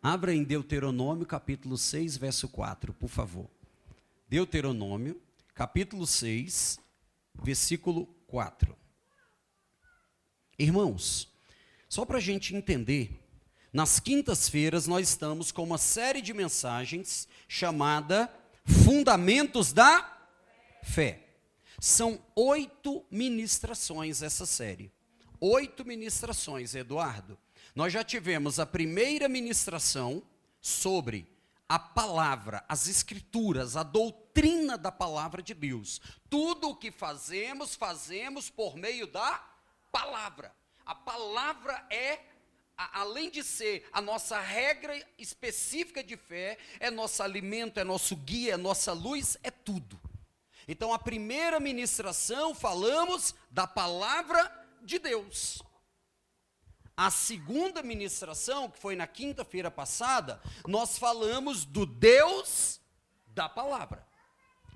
Abra em Deuteronômio, capítulo 6, verso 4, por favor. Deuteronômio, capítulo 6, versículo 4. Irmãos, só para a gente entender, nas quintas-feiras nós estamos com uma série de mensagens chamada Fundamentos da Fé. São 8 ministrações essa série. 8 ministrações, Eduardo. Nós já tivemos a primeira ministração sobre a palavra, as escrituras, a doutrina da palavra de Deus. Tudo o que fazemos, fazemos por meio da palavra. A palavra é, além de ser a nossa regra específica de fé, é nosso alimento, é nosso guia, é nossa luz, é tudo. Então, a primeira ministração, falamos da palavra de Deus. A segunda ministração, que foi na quinta-feira passada, nós falamos do Deus da palavra.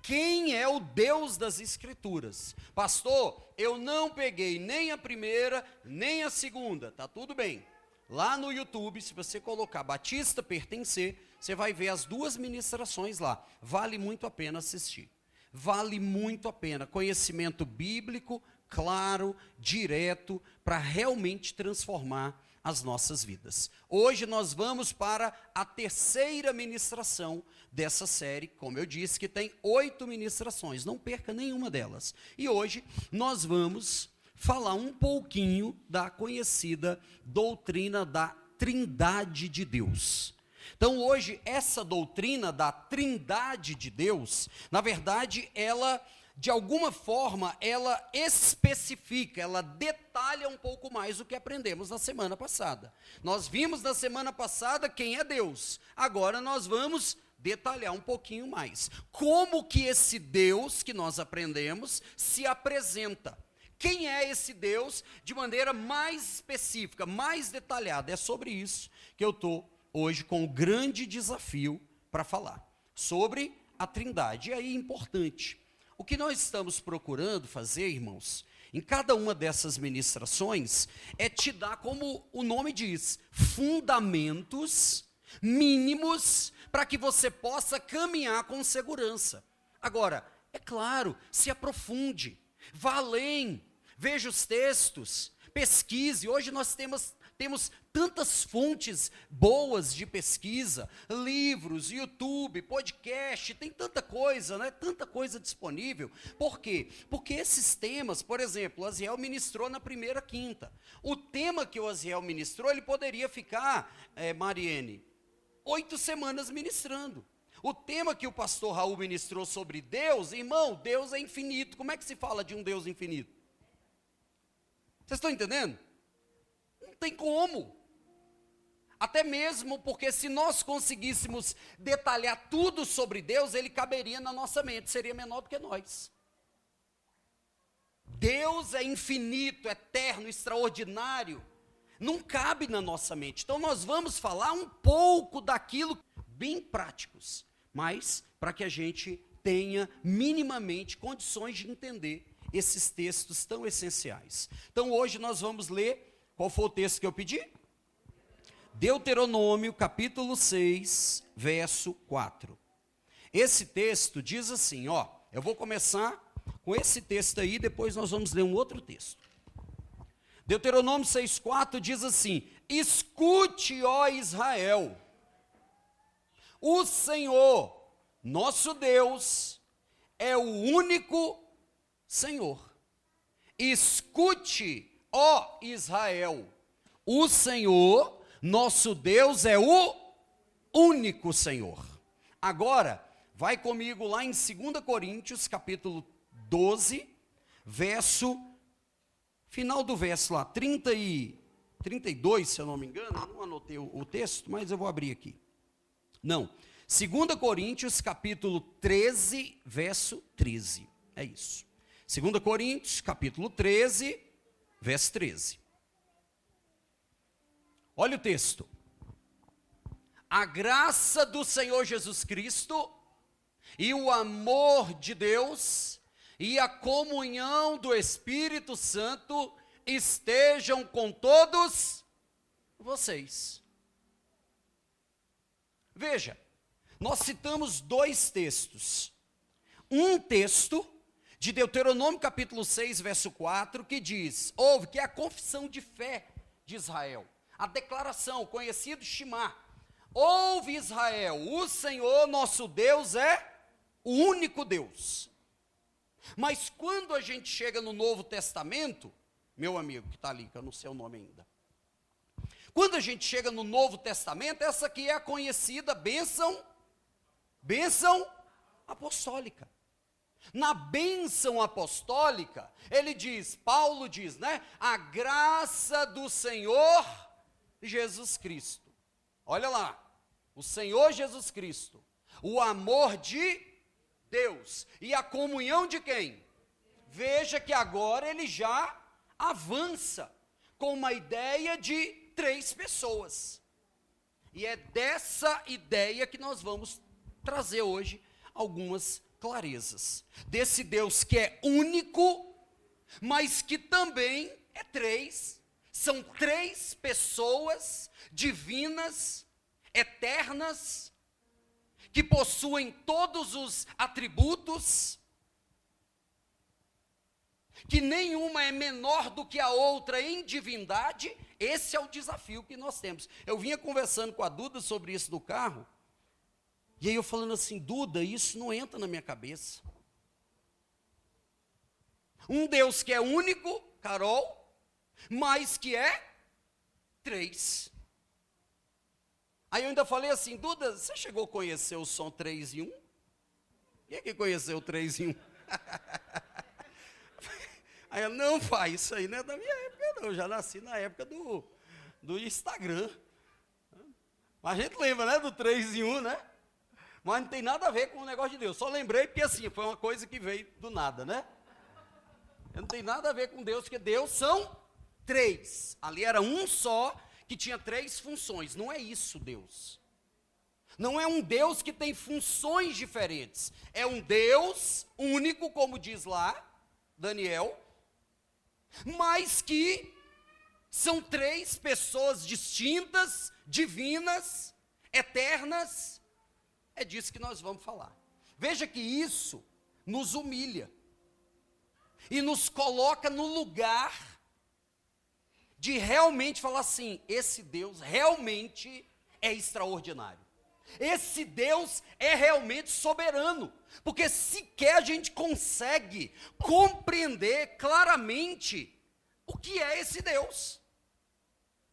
Quem é o Deus das Escrituras? Pastor, eu não peguei nem a primeira, nem a segunda, tá tudo bem. Lá no YouTube, se você colocar Batista Pertencer, você vai ver as 2 ministrações lá. Vale muito a pena assistir. Vale muito a pena. Conhecimento bíblico, claro, direto, para realmente transformar as nossas vidas. Hoje nós vamos para a terceira ministração dessa série, como eu disse, que tem 8 ministrações, não perca nenhuma delas. E hoje nós vamos falar um pouquinho da conhecida doutrina da Trindade de Deus. Então hoje essa doutrina da Trindade de Deus, na verdade ela, de alguma forma, ela especifica, ela detalha um pouco mais o que aprendemos na semana passada. Nós vimos na semana passada quem é Deus, agora nós vamos detalhar um pouquinho mais. Como que esse Deus que nós aprendemos se apresenta? Quem é esse Deus de maneira mais específica, mais detalhada? É sobre isso que eu estou hoje com o grande desafio para falar, sobre a Trindade. E aí, importante, o que nós estamos procurando fazer, irmãos, em cada uma dessas ministrações, é te dar, como o nome diz, fundamentos mínimos para que você possa caminhar com segurança. Agora, é claro, se aprofunde, vá além, veja os textos, pesquise. Hoje nós temos tantas fontes boas de pesquisa, livros, YouTube, podcast, tem tanta coisa, né? Tanta coisa disponível. Por quê? Porque esses temas, por exemplo, o Aziel ministrou na primeira quinta. O tema que o Aziel ministrou, ele poderia ficar, Mariene, 8 semanas ministrando. O tema que o pastor Raul ministrou sobre Deus, irmão, Deus é infinito. Como é que se fala de um Deus infinito? Vocês estão entendendo? Não tem como. Até mesmo porque se nós conseguíssemos detalhar tudo sobre Deus, ele caberia na nossa mente, seria menor do que nós. Deus é infinito, eterno, extraordinário, não cabe na nossa mente. Então nós vamos falar um pouco daquilo, bem práticos, mas para que a gente tenha minimamente condições de entender esses textos tão essenciais. Então hoje nós vamos ler, qual foi o texto que eu pedi? Deuteronômio, capítulo 6, verso 4. Esse texto diz assim, eu vou começar com esse texto aí, depois nós vamos ler um outro texto. Deuteronômio 6,4 diz assim: escute, ó Israel, o Senhor, nosso Deus, é o único Senhor. Escute, ó Israel, o Senhor, nosso Deus, é o único Senhor. Agora, vai comigo lá em 2 Coríntios, capítulo 12, final do verso lá, 30 e 32, se eu não me engano, eu não anotei o texto, mas eu vou abrir aqui. Não, 2 Coríntios, capítulo 13, verso 13, é isso. 2 Coríntios, capítulo 13, verso 13. Olha o texto. A graça do Senhor Jesus Cristo e o amor de Deus e a comunhão do Espírito Santo estejam com todos vocês. Veja, nós citamos 2 textos. Um texto de Deuteronômio capítulo 6, verso 4, que diz, que é a confissão de fé de Israel, a declaração, conhecido Shema. Ouve Israel, o Senhor nosso Deus é o único Deus. Mas quando a gente chega no Novo Testamento, meu amigo que está ali, que eu não sei o nome ainda. Quando a gente chega no Novo Testamento, essa aqui é a conhecida bênção apostólica. Na bênção apostólica, Paulo diz, né? A graça do Senhor Jesus Cristo. Olha lá, o Senhor Jesus Cristo, o amor de Deus e a comunhão de quem? Veja que agora ele já avança com uma ideia de 3 pessoas. E é dessa ideia que nós vamos trazer hoje algumas clarezas. Desse Deus que é único, mas que também é 3. São 3 pessoas divinas, eternas, que possuem todos os atributos, que nenhuma é menor do que a outra em divindade. Esse é o desafio que nós temos. Eu vinha conversando com a Duda sobre isso no carro, e aí eu falando assim, Duda, isso não entra na minha cabeça. Um Deus que é único, Carol, mas que é 3. Aí eu ainda falei assim, Duda, você chegou a conhecer o som 3 em 1? Quem é que conheceu o 3 em 1? Aí ela, não, pai, isso aí não é da minha época não, eu já nasci na época do Instagram. Mas a gente lembra, né, do 3 em 1, né? Mas não tem nada a ver com o negócio de Deus, só lembrei porque assim, foi uma coisa que veio do nada, né? Não tem nada a ver com Deus, porque Deus são 3. Ali era um só, que tinha 3 funções. Não é isso, Deus. Não é um Deus que tem funções diferentes. É um Deus único, como diz lá, Daniel, mas que são 3 pessoas distintas, divinas, eternas. É disso que nós vamos falar. Veja que isso nos humilha e nos coloca no lugar de realmente falar assim, esse Deus realmente é extraordinário. Esse Deus é realmente soberano, porque sequer a gente consegue compreender claramente o que é esse Deus,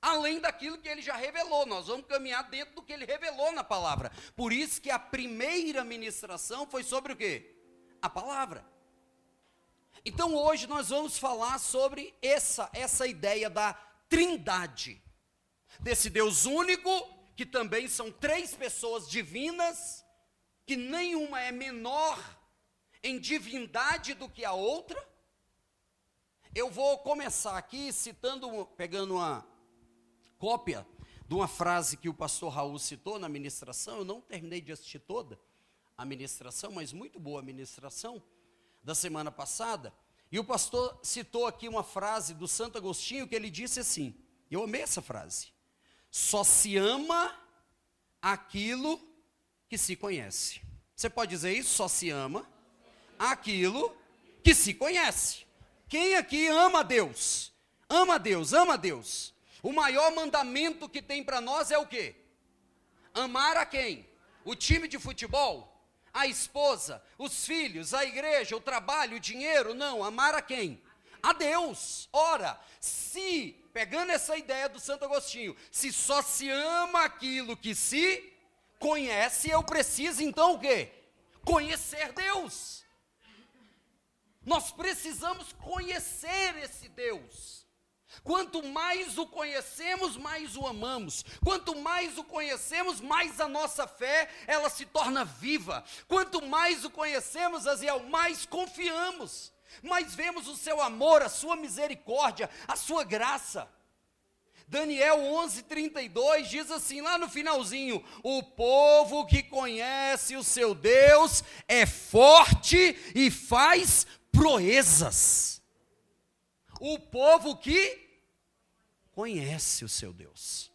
além daquilo que ele já revelou. Nós vamos caminhar dentro do que ele revelou na palavra. Por isso que a primeira ministração foi sobre o quê? A palavra. Então hoje nós vamos falar sobre essa ideia da trindade, desse Deus único, que também são 3 pessoas divinas, que nenhuma é menor em divindade do que a outra. Eu vou começar aqui pegando uma cópia de uma frase que o pastor Raul citou na ministração. Eu não terminei de assistir toda a ministração, mas muito boa a ministração da semana passada, e o pastor citou aqui uma frase do Santo Agostinho, que ele disse assim, eu amei essa frase, só se ama aquilo que se conhece. Você pode dizer isso? Só se ama aquilo que se conhece. Quem aqui ama a Deus? Ama a Deus, ama a Deus. O maior mandamento que tem para nós é o quê? Amar a quem? O time de futebol? A esposa, os filhos, a igreja, o trabalho, o dinheiro? Não, amar a quem? A Deus. Ora, pegando essa ideia do Santo Agostinho, se só se ama aquilo que se conhece, eu preciso então o quê? Conhecer Deus. Nós precisamos conhecer esse Deus. Quanto mais o conhecemos, mais o amamos. Quanto mais o conhecemos, mais a nossa fé, ela se torna viva. Quanto mais o conhecemos, Aziel, mais confiamos. Mais vemos o seu amor, a sua misericórdia, a sua graça. Daniel 11:32 diz assim, lá no finalzinho, o povo que conhece o seu Deus é forte e faz proezas. O povo que conhece o seu Deus.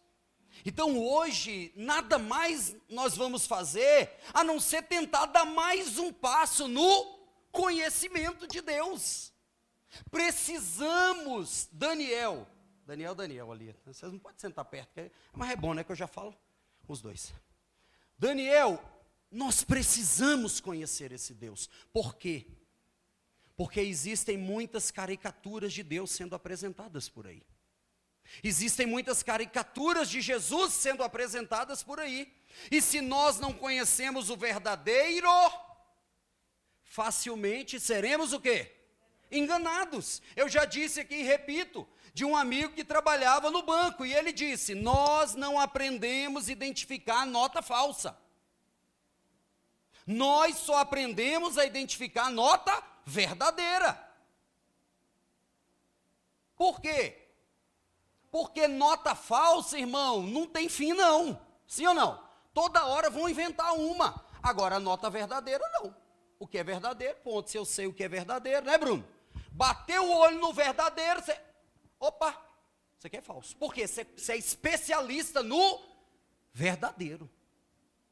Então hoje, nada mais nós vamos fazer, a não ser tentar dar mais um passo no conhecimento de Deus. Precisamos, Daniel ali, vocês não podem sentar perto, mas é bom, né, que eu já falo os dois. Daniel, nós precisamos conhecer esse Deus. Por quê? Porque existem muitas caricaturas de Deus sendo apresentadas por aí. Existem muitas caricaturas de Jesus sendo apresentadas por aí. E se nós não conhecemos o verdadeiro, facilmente seremos o quê? Enganados. Eu já disse aqui e repito, de um amigo que trabalhava no banco, e ele disse: nós não aprendemos a identificar nota falsa. Nós só aprendemos a identificar nota verdadeira. Por quê? Porque nota falsa, irmão, não tem fim não. Sim ou não? Toda hora vão inventar uma. Agora, a nota verdadeira, não. O que é verdadeiro, ponto. Se eu sei o que é verdadeiro, né, Bruno? Bateu o olho no verdadeiro, você... Opa, isso aqui é falso. Por quê? Você é especialista no verdadeiro.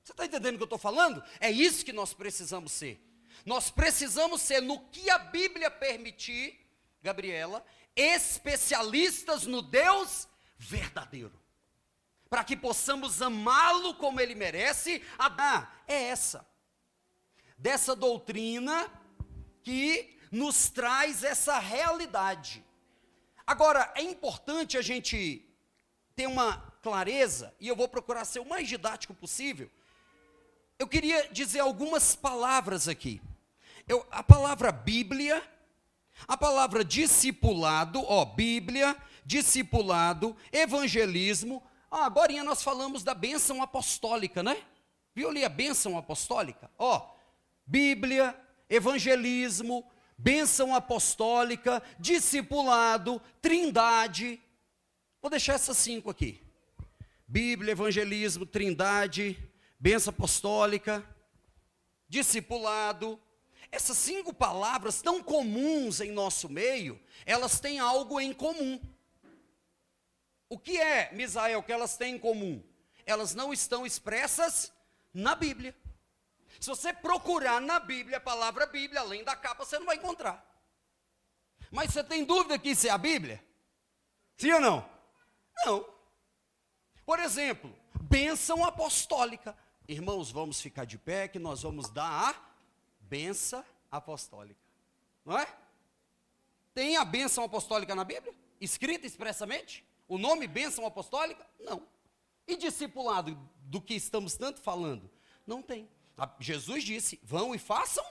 Você está entendendo o que eu estou falando? É isso que nós precisamos ser. Nós precisamos ser, no que a Bíblia permitir, Gabriela, especialistas no Deus verdadeiro, para que possamos amá-lo como ele merece. É essa, dessa doutrina que nos traz essa realidade. Agora, é importante a gente ter uma clareza, e eu vou procurar ser o mais didático possível. Eu queria dizer algumas palavras aqui. A palavra Bíblia, a palavra discipulado, Bíblia, discipulado, evangelismo. Agora nós falamos da bênção apostólica, né? Viu ali a bênção apostólica? Bíblia, evangelismo, bênção apostólica, discipulado, trindade. Vou deixar essas 5 aqui. Bíblia, evangelismo, trindade, bênção apostólica, discipulado. Essas 5 palavras tão comuns em nosso meio, elas têm algo em comum. O que é, Misael, que elas têm em comum? Elas não estão expressas na Bíblia. Se você procurar na Bíblia a palavra Bíblia, além da capa, você não vai encontrar. Mas você tem dúvida que isso é a Bíblia? Sim ou não? Não. Por exemplo, bênção apostólica. Irmãos, vamos ficar de pé que nós vamos dar a bênção apostólica. Não é? Tem a bênção apostólica na Bíblia? Escrita expressamente? O nome bênção apostólica? Não. E discipulado, do que estamos tanto falando? Não tem. Jesus disse, vão e façam,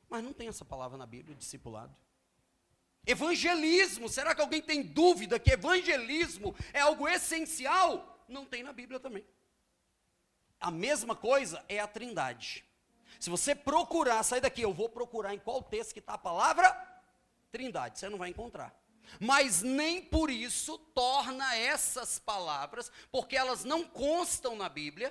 mas não tem essa palavra na Bíblia, discipulado. Evangelismo, será que alguém tem dúvida que evangelismo é algo essencial? Não tem na Bíblia também. A mesma coisa é a trindade. Se você procurar, sai daqui, eu vou procurar em qual texto que está a palavra trindade, você não vai encontrar. Mas nem por isso torna essas palavras, porque elas não constam na Bíblia.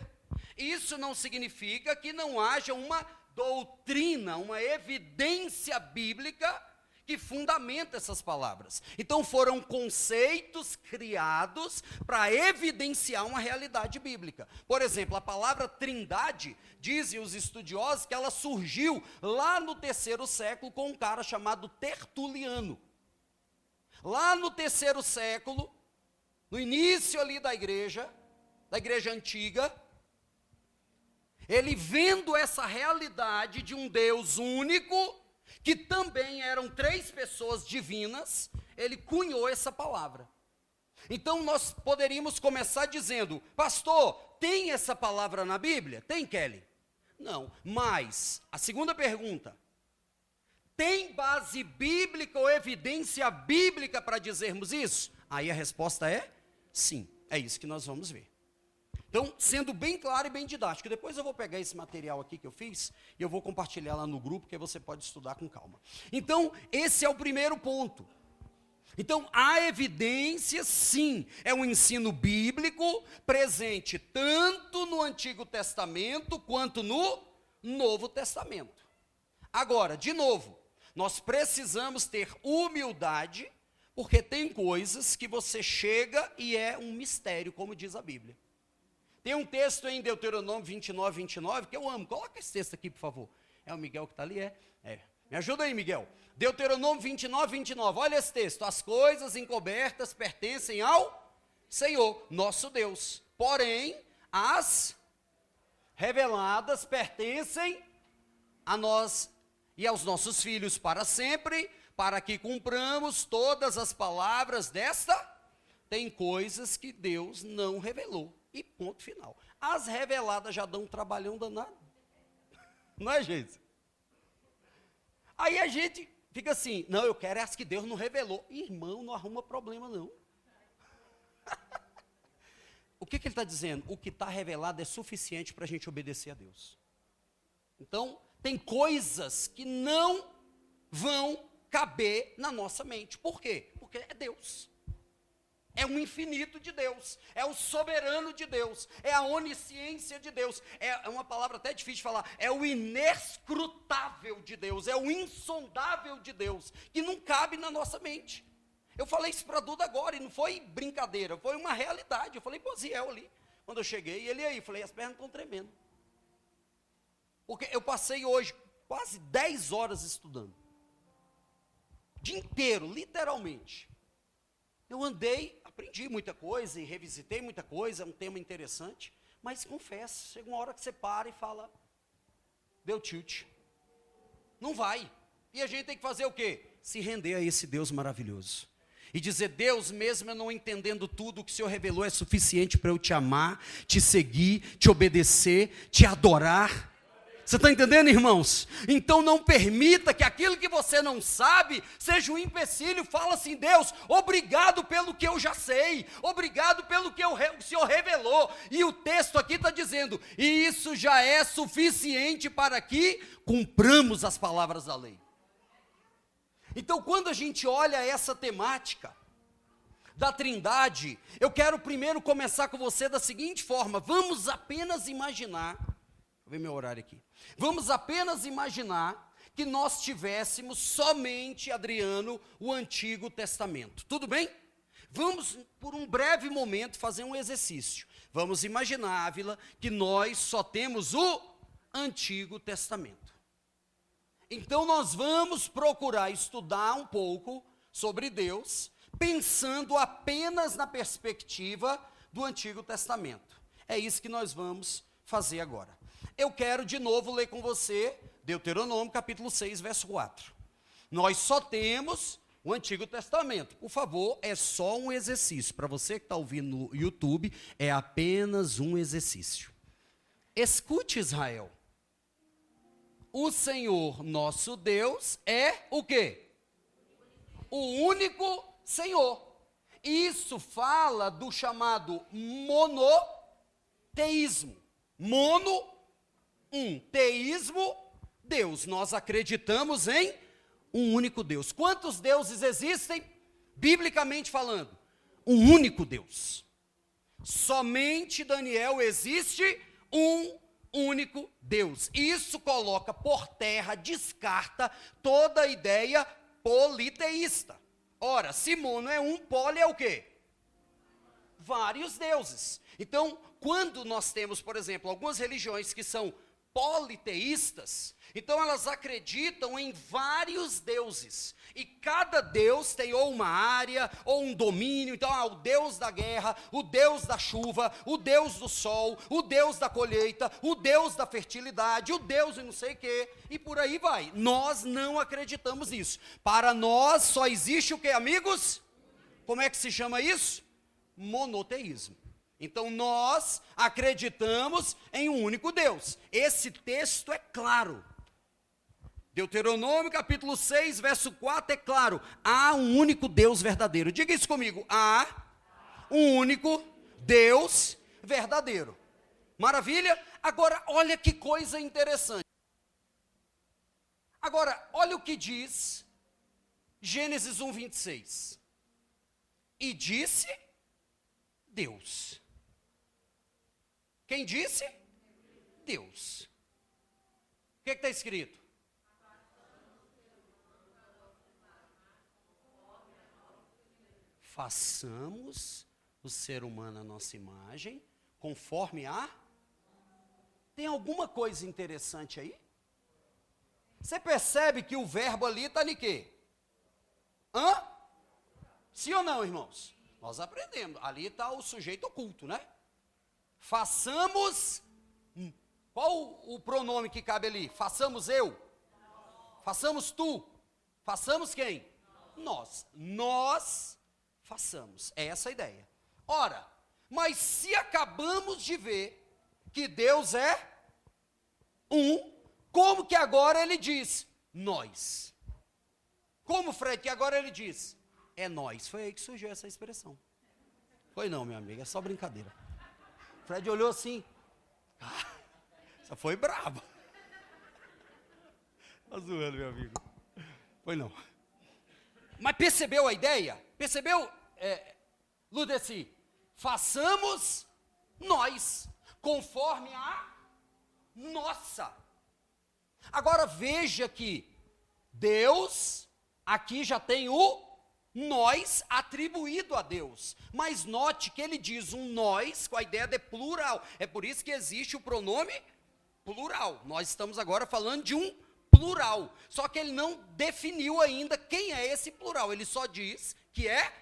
Isso não significa que não haja uma doutrina, uma evidência bíblica que fundamenta essas palavras. Então foram conceitos criados para evidenciar uma realidade bíblica. Por exemplo, a palavra trindade, dizem os estudiosos que ela surgiu lá no 3º século com um cara chamado Tertuliano. Lá no 3º século, no início ali da igreja antiga, ele vendo essa realidade de um Deus único, que também eram 3 pessoas divinas, ele cunhou essa palavra. Então nós poderíamos começar dizendo, pastor, tem essa palavra na Bíblia? Tem, Kelly? Não, mas, a segunda pergunta, tem base bíblica ou evidência bíblica para dizermos isso? Aí a resposta é sim, é isso que nós vamos ver. Então, sendo bem claro e bem didático, depois eu vou pegar esse material aqui que eu fiz e eu vou compartilhar lá no grupo, que você pode estudar com calma. Então, esse é o primeiro ponto. Então, a evidência, sim, é um ensino bíblico presente tanto no Antigo Testamento quanto no Novo Testamento. Agora, de novo, nós precisamos ter humildade, porque tem coisas que você chega e é um mistério, como diz a Bíblia. Tem um texto em Deuteronômio 29, que eu amo. Coloca esse texto aqui, por favor. É o Miguel que está ali, Me ajuda aí, Miguel. Deuteronômio 29. Olha esse texto. As coisas encobertas pertencem ao Senhor, nosso Deus. Porém, as reveladas pertencem a nós e aos nossos filhos para sempre, para que cumpramos todas as palavras desta. Tem coisas que Deus não revelou. E ponto final. As reveladas já dão um trabalhão danado. Não é, gente? Aí a gente fica assim, não, eu quero as que Deus não revelou. Irmão, não arruma problema não. O que ele está dizendo? O que está revelado é suficiente para a gente obedecer a Deus. Então, tem coisas que não vão caber na nossa mente. Por quê? Porque é Deus. É o infinito de Deus, é o soberano de Deus, é a onisciência de Deus, é uma palavra até difícil de falar, é o inescrutável de Deus, é o insondável de Deus, que não cabe na nossa mente. Eu falei isso para a Duda agora, e não foi brincadeira, foi uma realidade. Eu falei para o Ziel ali, quando eu cheguei, e ele aí, falei, as pernas estão tremendo. Porque eu passei hoje quase 10 horas estudando. O dia inteiro, literalmente. Eu andei, aprendi muita coisa e revisitei muita coisa, é um tema interessante, mas confesso, chega uma hora que você para e fala, deu tilt. Não vai. E a gente tem que fazer o quê? Se render a esse Deus maravilhoso. E dizer, Deus, mesmo eu não entendendo tudo, o que o Senhor revelou é suficiente para eu te amar, te seguir, te obedecer, te adorar. Você está entendendo, irmãos? Então não permita que aquilo que você não sabe seja um empecilho. Fala assim, Deus, obrigado pelo que eu já sei, obrigado pelo que o Senhor revelou. E o texto aqui está dizendo, e isso já é suficiente para que cumpramos as palavras da lei. Então quando a gente olha essa temática da Trindade, eu quero primeiro começar com você da seguinte forma, vamos apenas imaginar, vou ver meu horário aqui. Vamos apenas imaginar que nós tivéssemos somente, Adriano, o Antigo Testamento. Tudo bem? Vamos, por um breve momento, fazer um exercício. Vamos imaginar, Ávila, que nós só temos o Antigo Testamento. Então, nós vamos procurar estudar um pouco sobre Deus, pensando apenas na perspectiva do Antigo Testamento. É isso que nós vamos fazer agora. Eu quero de novo ler com você Deuteronômio capítulo 6, verso 4. Nós só temos o Antigo Testamento. Por favor, é só um exercício. Para você que está ouvindo no YouTube, é apenas um exercício. Escute, Israel. O Senhor nosso Deus é o quê? O único Senhor. Isso fala do chamado monoteísmo. Teísmo, Deus. Nós acreditamos em um único Deus. Quantos deuses existem, biblicamente falando? Um único Deus. Somente Daniel existe um único Deus. Isso coloca por terra, descarta toda a ideia politeísta. Ora, se mono é um, poli é o quê? Vários deuses. Então, quando nós temos, por exemplo, algumas religiões que são politeístas, então elas acreditam em vários deuses, e cada deus tem ou uma área, ou um domínio. Então, o deus da guerra, o deus da chuva, o deus do sol, o deus da colheita, o deus da fertilidade, o deus de não sei o quê, e por aí vai. Nós não acreditamos nisso. Para nós só existe o que, amigos? Como é que se chama isso? Monoteísmo. Então nós acreditamos em um único Deus. Esse texto é claro. Deuteronômio capítulo 6, verso 4 é claro. Há um único Deus verdadeiro. Diga isso comigo. Há um único Deus verdadeiro. Maravilha? Agora, olha que coisa interessante. Agora, olha o que diz Gênesis 1, 26. E disse Deus. Quem disse? Deus. O que está escrito? Façamos o ser humano à nossa imagem, Conforme a... Tem alguma coisa interessante aí? Você percebe que o verbo ali está em quê? Hã? Sim ou não, irmãos? Nós aprendemos. Ali está o sujeito oculto, né? Façamos... Qual o pronome que cabe ali? Façamos eu? Façamos tu? Façamos quem? Nós. Nós façamos. É essa a ideia. Ora, mas se acabamos de ver que Deus é um, como que agora ele diz? Nós. Como, Fred, que agora ele diz? É nós. Foi aí que surgiu essa expressão. Foi não, meu amigo, é só brincadeira. Fred olhou assim. Essa foi brava. Tá zoando, meu amigo. Foi não. Mas percebeu a ideia? Percebeu, Ludeci? Façamos nós, conforme a nossa. Agora veja que Deus, aqui já tem o nós atribuído a Deus. Mas note que ele diz um nós com a ideia de plural. É por isso que existe o pronome plural. Nós estamos agora falando de um plural. Só que ele não definiu ainda quem é esse plural. Ele só diz que é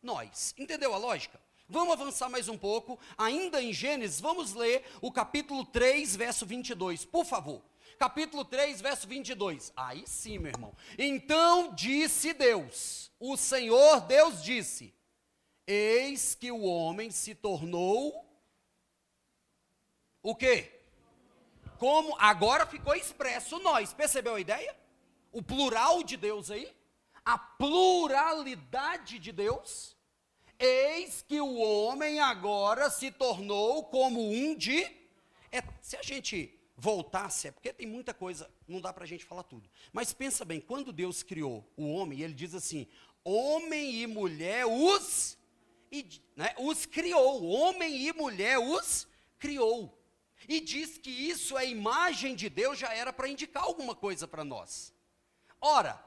nós. Entendeu a lógica? Vamos avançar mais um pouco. Ainda em Gênesis, vamos ler o capítulo 3, verso 22. Por favor. Capítulo 3, verso 22. Aí sim, meu irmão. Então disse Deus, o Senhor Deus disse: eis que o homem se tornou o quê? Como agora ficou expresso nós. Percebeu a ideia? O plural de Deus aí? A pluralidade de Deus? Eis que o homem agora se tornou como um de... se a gente voltasse, porque tem muita coisa, não dá para a gente falar tudo. Mas pensa bem, quando Deus criou o homem, ele diz assim, homem e mulher os criou, homem e mulher os criou. E diz que isso é imagem de Deus, já era para indicar alguma coisa para nós. Ora,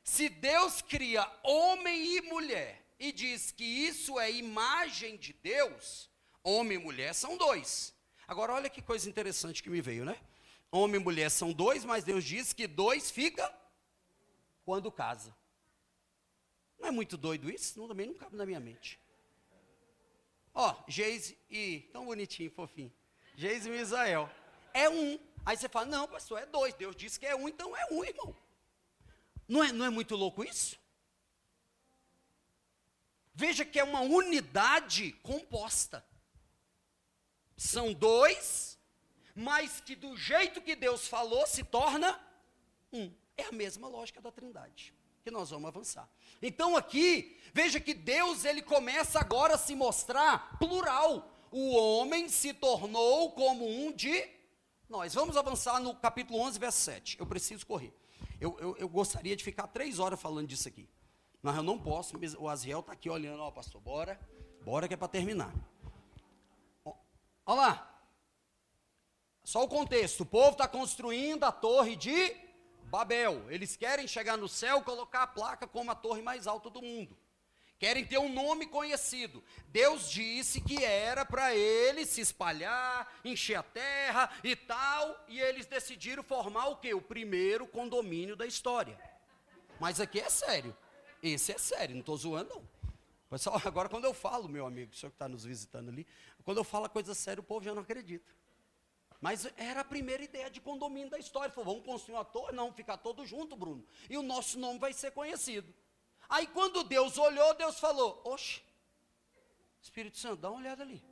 se Deus cria homem e mulher, e diz que isso é imagem de Deus, homem e mulher são dois. Agora olha que coisa interessante que me veio, né? Homem e mulher são dois, mas Deus diz que dois fica quando casa. Não é muito doido isso? Não, também não cabe na minha mente. Ó, Geise e... tão bonitinho, fofinho. Geise e Misael. É um. Aí você fala, não, pastor, é dois. Deus disse que é um, então é um, irmão. Não é muito louco isso? Veja que é uma unidade composta. São dois, mas que do jeito que Deus falou se torna um. É a mesma lógica da Trindade, que nós vamos avançar. Então aqui, veja que Deus, ele começa agora a se mostrar plural. O homem se tornou como um de nós. Vamos avançar no capítulo 11, verso 7. Eu preciso correr. Eu gostaria de ficar 3 horas falando disso aqui. Mas eu não posso, o Aziel está aqui olhando, ó, pastor, bora que é para terminar. Olha lá, só o contexto, o povo está construindo a torre de Babel, eles querem chegar no céu, colocar a placa como a torre mais alta do mundo, querem ter um nome conhecido. Deus disse que era para eles se espalhar, encher a terra e tal, e eles decidiram formar o quê? O primeiro condomínio da história. Mas aqui é sério, esse é sério, não estou zoando não. Pessoal, agora quando eu falo, meu amigo, o senhor que está nos visitando ali, quando eu falo a coisa séria, o povo já não acredita. Mas era a primeira ideia de condomínio da história. Falou, vamos construir uma torre? Não, ficar todo junto, Bruno. E o nosso nome vai ser conhecido. Aí quando Deus olhou, Deus falou, oxe, Espírito Santo, dá uma olhada ali.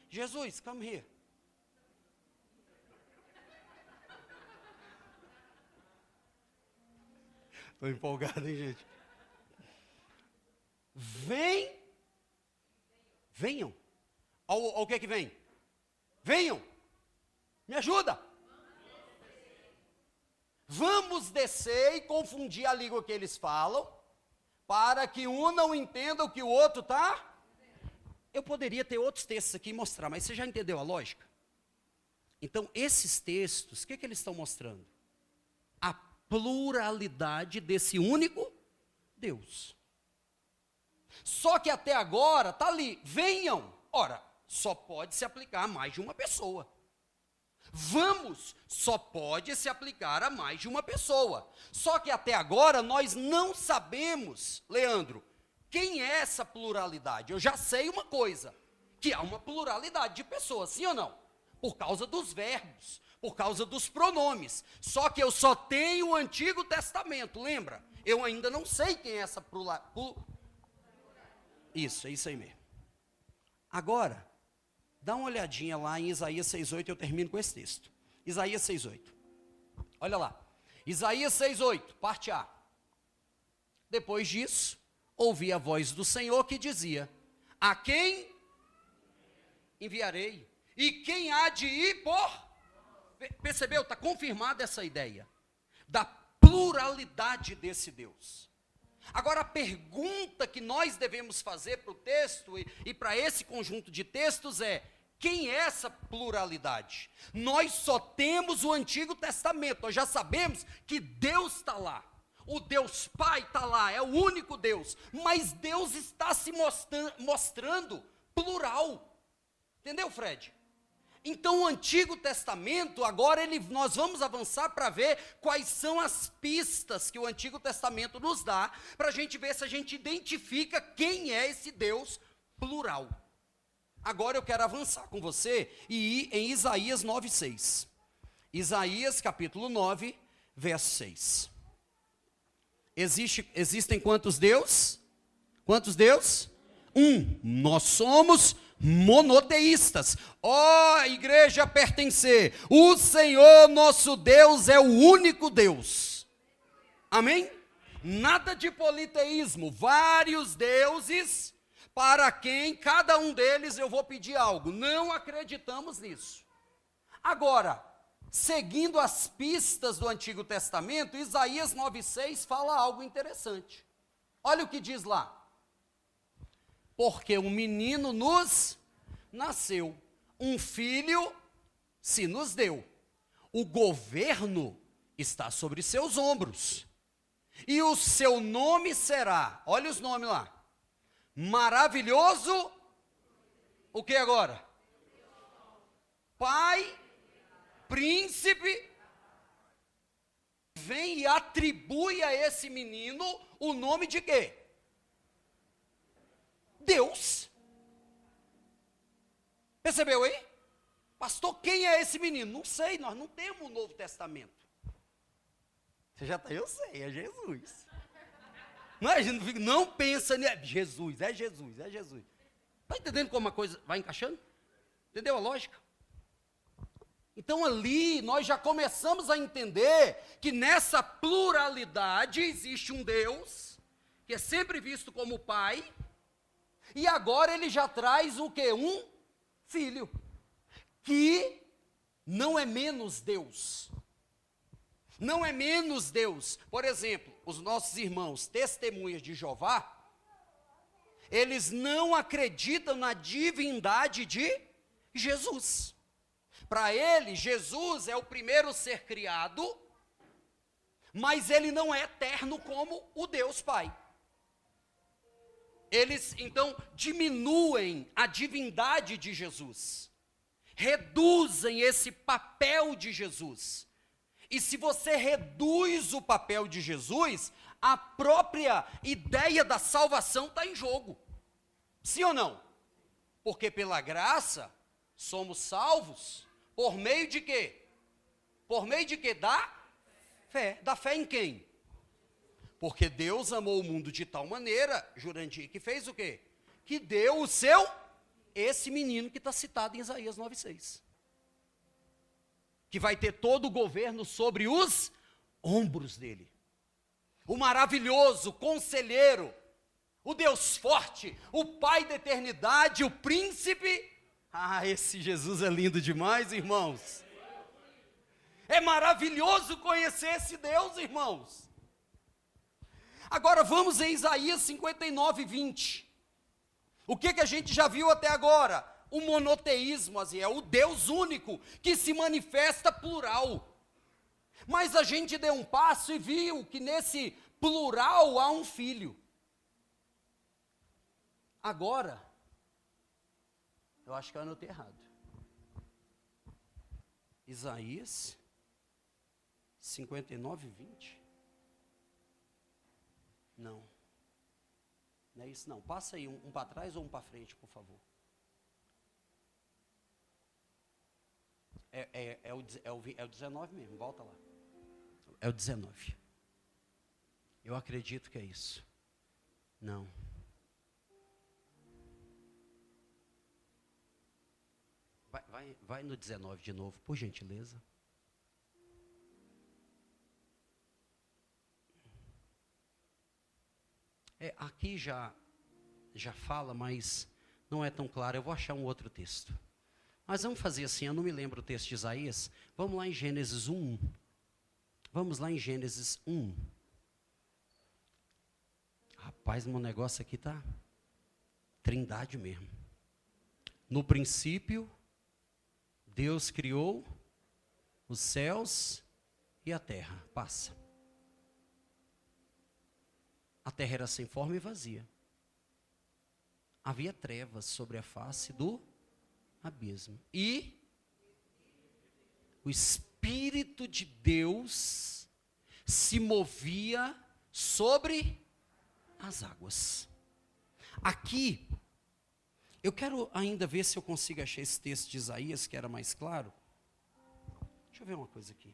Jesus, come here. Estou empolgado, hein, gente? Venham. Olha o que que vem? Venham. Me ajuda. Vamos descer e confundir a língua que eles falam, para que um não entenda o que o outro está. Eu poderia ter outros textos aqui e mostrar, mas você já entendeu a lógica? Então, esses textos, o que eles estão mostrando? A pluralidade desse único Deus. Só que até agora, está ali, venham. Ora, só pode se aplicar a mais de uma pessoa. Vamos só pode se aplicar a mais de uma pessoa. Só que até agora nós não sabemos, Leandro, quem é essa pluralidade. Eu já sei uma coisa, que há uma pluralidade de pessoas, sim ou não? Por causa dos verbos, por causa dos pronomes. Só que eu só tenho o Antigo Testamento, lembra? Eu ainda não sei quem é essa Isso, é isso aí mesmo. Agora, dá uma olhadinha lá em Isaías 6,8, eu termino com esse texto. Isaías 6,8. Olha lá. Isaías 6,8, parte A. Depois disso, ouvi a voz do Senhor que dizia: a quem enviarei? E quem há de ir por... Percebeu? Está confirmada essa ideia da pluralidade desse Deus. Agora, a pergunta que nós devemos fazer para o texto e para esse conjunto de textos é: quem é essa pluralidade? Nós só temos o Antigo Testamento, nós já sabemos que Deus está lá. O Deus Pai está lá, é o único Deus. Mas Deus está se mostrando plural. Entendeu, Fred? Então, o Antigo Testamento, agora nós vamos avançar para ver quais são as pistas que o Antigo Testamento nos dá, para a gente ver se a gente identifica quem é esse Deus plural. Agora eu quero avançar com você e ir em Isaías 9,6. Isaías capítulo 9, verso 6. Existem quantos Deus? Quantos Deus? Um. Nós somos monoteístas. Ó, igreja pertencer, o Senhor nosso Deus é o único Deus. Amém? Nada de politeísmo, vários deuses, para quem cada um deles eu vou pedir algo. Não acreditamos nisso. Agora, seguindo as pistas do Antigo Testamento, Isaías 9,6 fala algo interessante. Olha o que diz lá. Porque um menino nos nasceu, um filho se nos deu. O governo está sobre seus ombros. E o seu nome será, olha os nomes lá, maravilhoso, o que agora? Pai, príncipe, vem e atribui a esse menino o nome de quê? Deus. Percebeu aí? Pastor, quem é esse menino? Não sei, nós não temos o Novo Testamento. Você já está, eu sei, é Jesus. Não, a gente não pensa, né? Jesus, é Jesus, é Jesus. Está entendendo como a coisa vai encaixando? Entendeu a lógica? Então ali nós já começamos a entender que nessa pluralidade existe um Deus, que é sempre visto como Pai, e agora ele já traz o quê? Um filho, que não é menos Deus. Não é menos Deus. Por exemplo, os nossos irmãos testemunhas de Jeová, eles não acreditam na divindade de Jesus. Para ele, Jesus é o primeiro ser criado, mas ele não é eterno como o Deus Pai. Eles, então, diminuem a divindade de Jesus, reduzem esse papel de Jesus. E se você reduz o papel de Jesus, a própria ideia da salvação está em jogo. Sim ou não? Porque pela graça, somos salvos, por meio de quê? Por meio de quê? Da fé. Da fé em quem? Porque Deus amou o mundo de tal maneira, Jurandir, que fez o quê? Que deu o seu, esse menino que está citado em Isaías 9,6. Que vai ter todo o governo sobre os ombros dele. O maravilhoso conselheiro, o Deus forte, o Pai da eternidade, o príncipe. Ah, esse Jesus é lindo demais, irmãos. É maravilhoso conhecer esse Deus, irmãos. Agora vamos em Isaías 59:20. O que a gente já viu até agora? O monoteísmo, é o Deus único, que se manifesta plural. Mas a gente deu um passo e viu que nesse plural há um filho. Agora, Eu acho que eu anotei errado. Isaías 59, 20. Não. Não é isso não. Passa aí um para trás ou um para frente, por favor. É o 19 mesmo, volta lá. É o 19. Eu acredito que é isso. Não. Vai no 19 de novo, por gentileza. Aqui já fala, mas não é tão claro. Eu vou achar um outro texto. Mas vamos fazer assim, eu não me lembro o texto de Isaías. Vamos lá em Gênesis 1. Vamos lá em Gênesis 1. Rapaz, meu negócio aqui tá trindade mesmo. No princípio, Deus criou os céus e a terra. Passa. A terra era sem forma e vazia. Havia trevas sobre a face do abismo. E o Espírito de Deus se movia sobre as águas. Aqui, eu quero ainda ver se eu consigo achar esse texto de Isaías, que era mais claro. Deixa eu ver uma coisa aqui.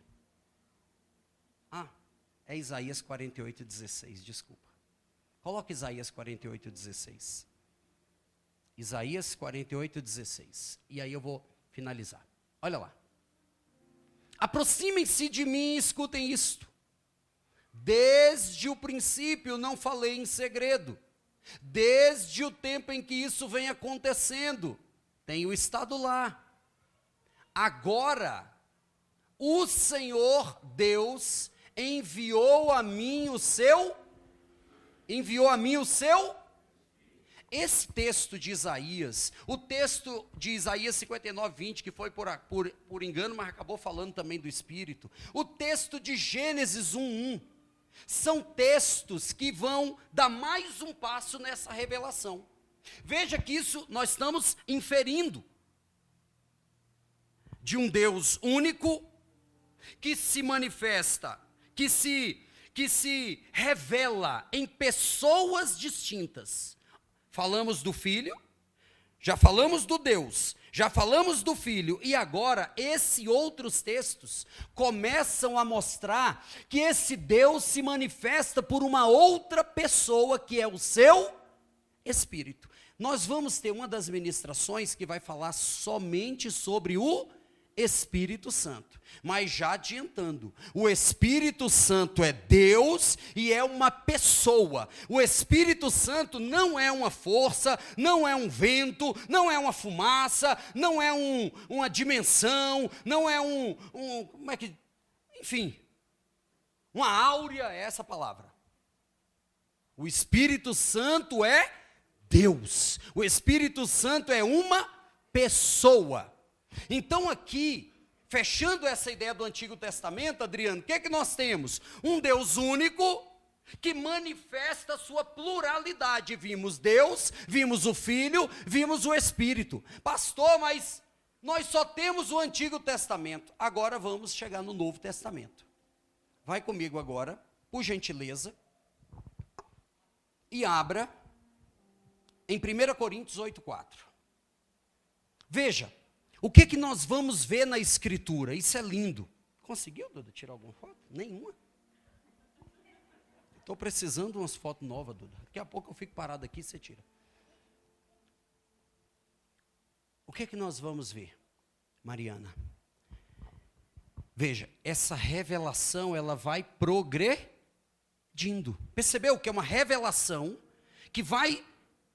É Isaías 48, 16, desculpa. Coloca Isaías 48, 16. Isaías 48, 16. E aí eu vou finalizar. Olha lá. Aproximem-se de mim e escutem isto. Desde o princípio não falei em segredo. Desde o tempo em que isso vem acontecendo. Tenho estado lá. Agora, o Senhor Deus enviou a mim o seu. Esse texto de Isaías, o texto de Isaías 59, 20, que foi por engano, mas acabou falando também do Espírito. O texto de Gênesis 1, 1. São textos que vão dar mais um passo nessa revelação. Veja que isso nós estamos inferindo de um Deus único, que se manifesta, que se revela em pessoas distintas. Falamos do Filho, já falamos do Deus, já falamos do Filho, e agora esses outros textos começam a mostrar que esse Deus se manifesta por uma outra pessoa, que é o seu Espírito. Nós vamos ter uma das ministrações que vai falar somente sobre o Espírito Santo, mas já adiantando, o Espírito Santo é Deus e é uma pessoa. O Espírito Santo não é uma força, não é um vento, não é uma fumaça, não é uma dimensão, não é enfim, uma áurea, é essa palavra. O Espírito Santo é Deus, o Espírito Santo é uma pessoa. Então aqui, fechando essa ideia do Antigo Testamento, Adriano, o que é que nós temos? Um Deus único, que manifesta a sua pluralidade. Vimos Deus, vimos o Filho, vimos o Espírito. Pastor, mas nós só temos o Antigo Testamento. Agora vamos chegar no Novo Testamento. Vai comigo agora, por gentileza, e abra em 1 Coríntios 8,4. Veja. O que nós vamos ver na Escritura? Isso é lindo. Conseguiu, Duda, tirar alguma foto? Nenhuma. Estou precisando de umas fotos novas, Duda. Daqui a pouco eu fico parado aqui e você tira. O que nós vamos ver, Mariana? Veja, essa revelação, ela vai progredindo. Percebeu que é uma revelação que vai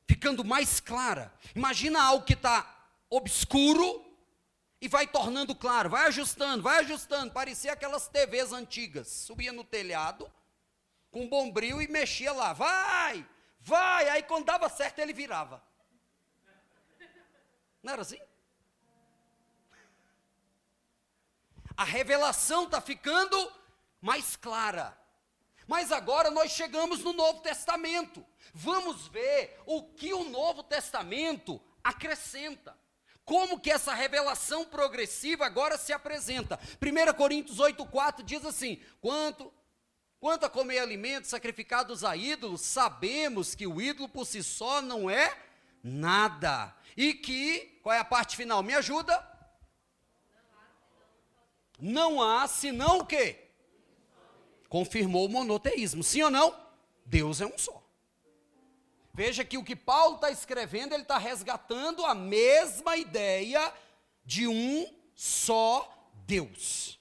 ficando mais clara. Imagina algo que está obscuro, e vai tornando claro, vai ajustando, parecia aquelas TVs antigas, subia no telhado, com um bombril e mexia lá, vai, aí quando dava certo ele virava. Não era assim? A revelação está ficando mais clara, mas agora nós chegamos no Novo Testamento, vamos ver o que o Novo Testamento acrescenta. como que essa revelação progressiva agora se apresenta. 1 Coríntios 8,4 diz assim: quanto a comer alimentos sacrificados a ídolos, sabemos que o ídolo por si só não é nada. E que, qual é a parte final? Me ajuda? Não há senão o quê? Confirmou o monoteísmo. Sim ou não? Deus é um só. Veja que o que Paulo está escrevendo, ele está resgatando a mesma ideia de um só Deus.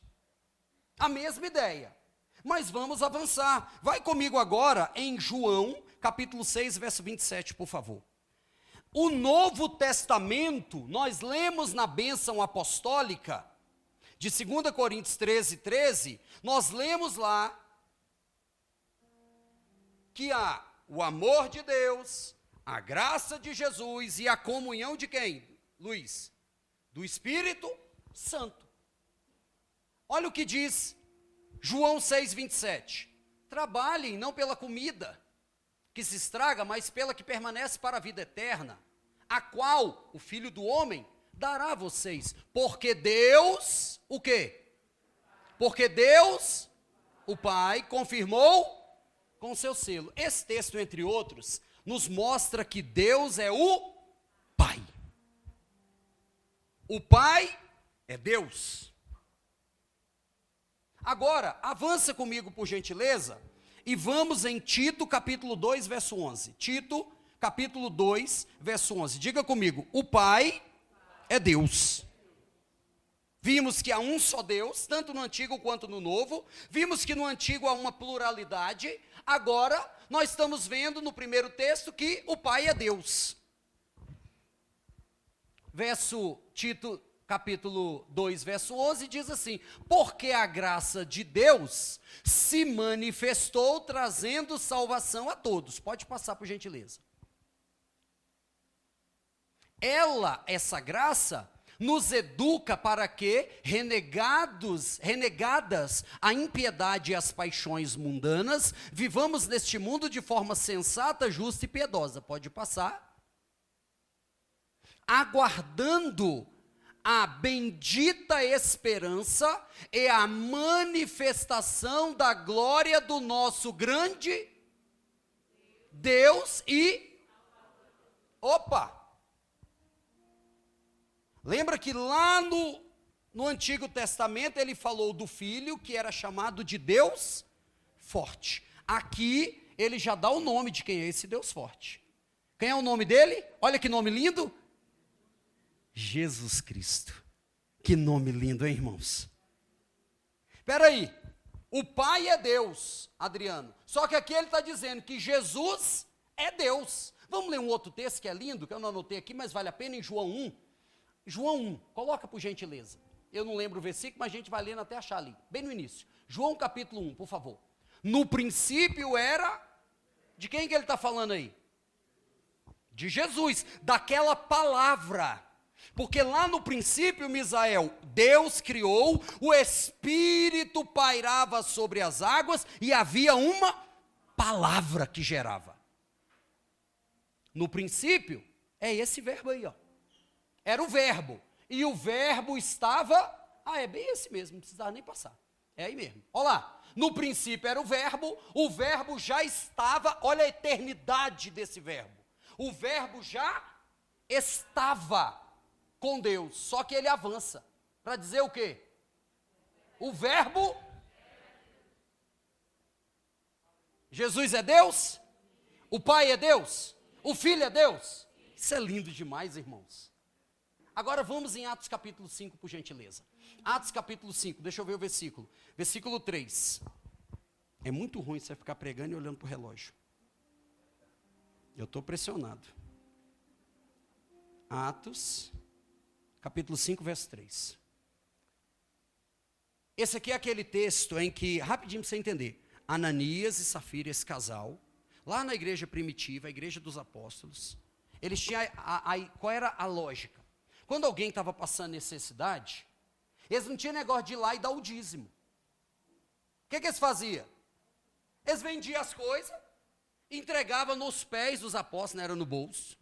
A mesma ideia. Mas vamos avançar. Vai comigo agora em João, capítulo 6, verso 27, por favor. O Novo Testamento, nós lemos na bênção apostólica, de 2 Coríntios 13, nós lemos lá que há o amor de Deus, a graça de Jesus e a comunhão de quem, Luiz? Do Espírito Santo. Olha o que diz João 6,27. Trabalhem não pela comida que se estraga, mas pela que permanece para a vida eterna, a qual o Filho do Homem dará a vocês. Porque Deus, o quê? Porque Deus, o Pai, confirmou com seu selo. Esse texto, entre outros, nos mostra que Deus é o Pai. O Pai é Deus. Agora, avança comigo, por gentileza, e vamos em Tito, capítulo 2, verso 11. Tito, capítulo 2, verso 11. Diga comigo: o Pai é Deus. Vimos que há um só Deus, tanto no Antigo quanto no Novo. Vimos que no Antigo há uma pluralidade. Agora, nós estamos vendo no primeiro texto que o Pai é Deus. Verso Tito, capítulo 2, verso 11, diz assim: porque a graça de Deus se manifestou trazendo salvação a todos. Pode passar, por gentileza. Essa graça, nos educa para que, renegadas a impiedade e as paixões mundanas, vivamos neste mundo de forma sensata, justa e piedosa. Pode passar. Aguardando a bendita esperança e a manifestação da glória do nosso grande Deus e... Lembra que lá no Antigo Testamento ele falou do Filho, que era chamado de Deus forte. Aqui ele já dá o nome de quem é esse Deus forte. Quem é o nome dele? Olha que nome lindo. Jesus Cristo. Que nome lindo, hein, irmãos? Espera aí. O Pai é Deus, Adriano. Só que aqui ele está dizendo que Jesus é Deus. Vamos ler um outro texto que é lindo, que eu não anotei aqui, mas vale a pena, em João 1. João 1, coloca por gentileza. Eu não lembro o versículo, mas a gente vai lendo até achar ali, bem no início. João capítulo 1, por favor. No princípio era, de quem que ele está falando aí? De Jesus, daquela palavra. Porque lá no princípio, Misael, Deus criou, o Espírito pairava sobre as águas e havia uma palavra que gerava. No princípio, é esse verbo aí, ó. Era o verbo, e o verbo estava, é bem esse mesmo, não precisava nem passar, é aí mesmo, olha lá, no princípio era o verbo já estava, olha a eternidade desse verbo, o verbo já estava com Deus, só que ele avança, para dizer o quê? O verbo, Jesus é Deus, o Pai é Deus, o Filho é Deus, isso é lindo demais, irmãos. Agora vamos em Atos capítulo 5, por gentileza. Atos capítulo 5, deixa eu ver o versículo. Versículo 3. É muito ruim você ficar pregando e olhando para o relógio. Eu estou pressionado. Atos, capítulo 5, verso 3. Esse aqui é aquele texto em que, rapidinho para você entender, Ananias e Safira, esse casal, lá na igreja primitiva, a igreja dos apóstolos, eles tinham, qual era a lógica? Quando alguém estava passando necessidade, eles não tinham negócio de ir lá e dar o dízimo. O que eles faziam? Eles vendiam as coisas, entregavam nos pés dos apóstolos, não era no bolso.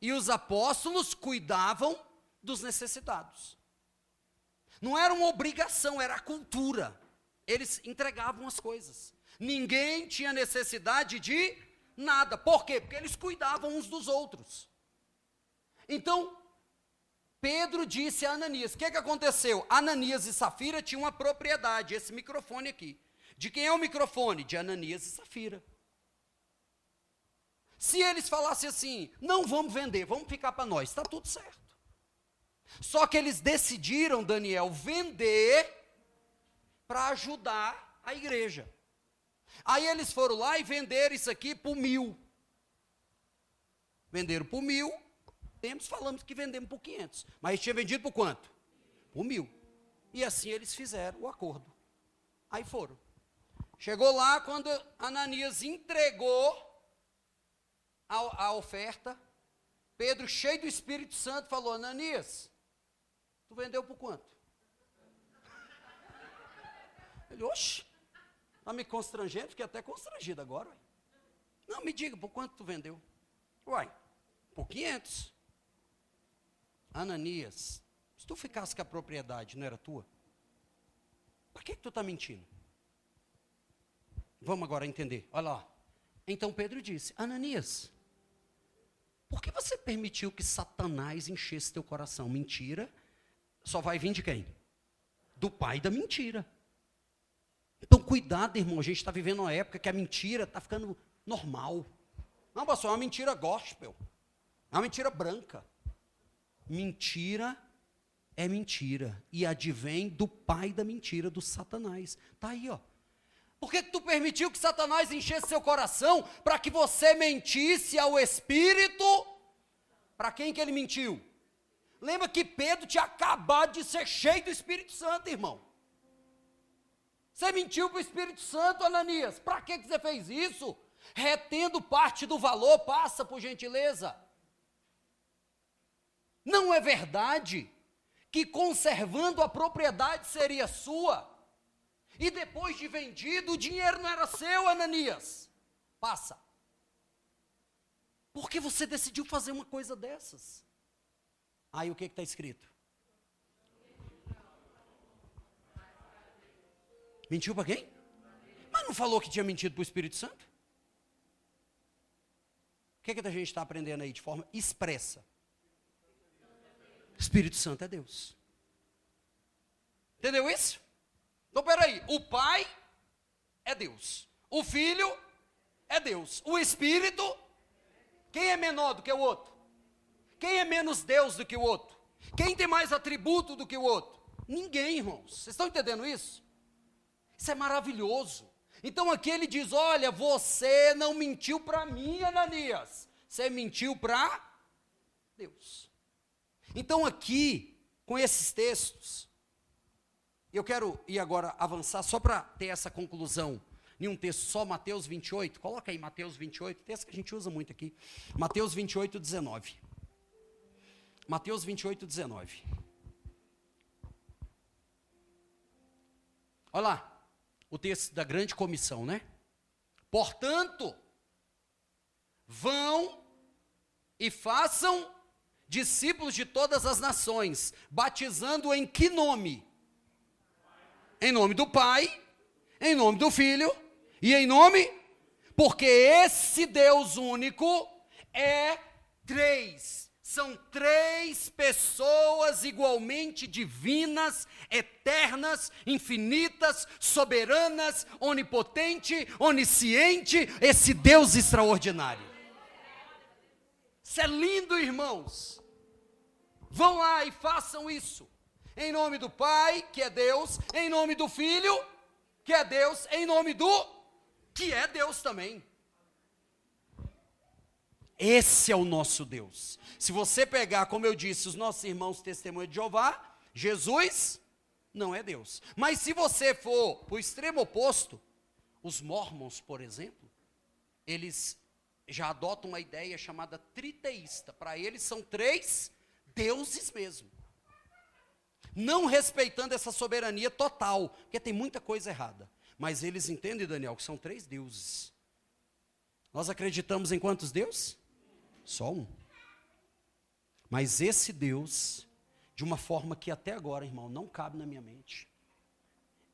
E os apóstolos cuidavam dos necessitados. Não era uma obrigação, era a cultura. Eles entregavam as coisas. Ninguém tinha necessidade de nada. Por quê? Porque eles cuidavam uns dos outros. Então, Pedro disse a Ananias, o que aconteceu? Ananias e Safira tinham uma propriedade, esse microfone aqui. De quem é o microfone? De Ananias e Safira. Se eles falassem assim, não vamos vender, vamos ficar para nós, está tudo certo. Só que eles decidiram, Daniel, vender para ajudar a igreja. Aí eles foram lá e venderam isso aqui por 1.000. Venderam por 1.000, falamos que vendemos por 500. Mas tinha vendido por quanto? Por 1.000. E assim eles fizeram o acordo. Aí foram. Chegou lá, quando Ananias entregou a oferta, Pedro, cheio do Espírito Santo, falou, Ananias, tu vendeu por quanto? Ele, oxe, está me constrangendo, fiquei até constrangido agora. Ué. Não, me diga, por quanto tu vendeu? Uai, por 500. Ananias, se tu ficasse com a propriedade, não era tua? Para que tu está mentindo? Vamos agora entender, olha lá. Então Pedro disse, Ananias, por que você permitiu que Satanás enchesse teu coração? Mentira só vai vir de quem? Do pai da mentira. Então cuidado, irmão, a gente está vivendo uma época que a mentira está ficando normal. Não, pastor, é uma mentira gospel, é uma mentira branca. Mentira é mentira, e advém do pai da mentira, do Satanás. Está aí, ó. Por que tu permitiu que Satanás enchesse seu coração para que você mentisse ao Espírito? Para quem que ele mentiu? Lembra que Pedro tinha acabado de ser cheio do Espírito Santo, irmão. Você mentiu para o Espírito Santo, Ananias. Para que você fez isso? Retendo parte do valor, passa por gentileza. Não é verdade que conservando a propriedade seria sua? E depois de vendido, o dinheiro não era seu, Ananias. Passa. Por que você decidiu fazer uma coisa dessas? Aí o que está escrito? Mentiu para quem? Mas não falou que tinha mentido para o Espírito Santo? O que a gente está aprendendo aí de forma expressa? Espírito Santo é Deus. Entendeu isso? Então, peraí, o Pai é Deus, o Filho é Deus, o Espírito, quem é menor do que o outro? Quem é menos Deus do que o outro? Quem tem mais atributo do que o outro? Ninguém, irmãos, vocês estão entendendo isso? Isso é maravilhoso. Então aqui ele diz, olha, você não mentiu para mim, Ananias, você mentiu para Deus. Então aqui, com esses textos, eu quero ir agora avançar só para ter essa conclusão em um texto só, Mateus 28, coloca aí Mateus 28, texto que a gente usa muito aqui, Mateus 28, 19. Mateus 28, 19. Olha lá, o texto da grande comissão, né? Portanto, vão e façam discípulos de todas as nações, batizando em que nome? Em nome do Pai, em nome do Filho e em nome, porque esse Deus único é três. São três pessoas igualmente divinas, eternas, infinitas, soberanas, onipotente, onisciente, esse Deus extraordinário. Isso é lindo, irmãos. Vão lá e façam isso. Em nome do Pai, que é Deus, em nome do Filho, que é Deus, em nome do, que é Deus também. Esse é o nosso Deus. Se você pegar, como eu disse, os nossos irmãos testemunhos de Jeová, Jesus não é Deus. Mas se você for para o extremo oposto, os mormons, por exemplo, eles já adotam uma ideia chamada triteísta. Para eles são três deuses mesmo. Não respeitando essa soberania total, porque tem muita coisa errada. Mas eles entendem, Daniel, que são três deuses. Nós acreditamos em quantos deuses? Só um. Mas esse Deus de uma forma que até agora, irmão, não cabe na minha mente.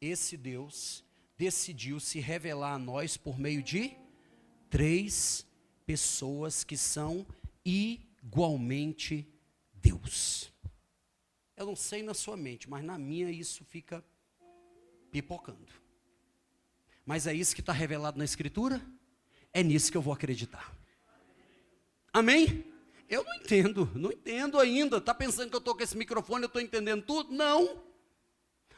Esse Deus decidiu se revelar a nós por meio de 3 pessoas que são igualmente Deus. Eu não sei na sua mente, mas na minha isso fica pipocando. Mas é isso que está revelado na Escritura? É nisso que eu vou acreditar. Amém? Eu não entendo ainda. Está pensando que eu estou com esse microfone, eu estou entendendo tudo? Não.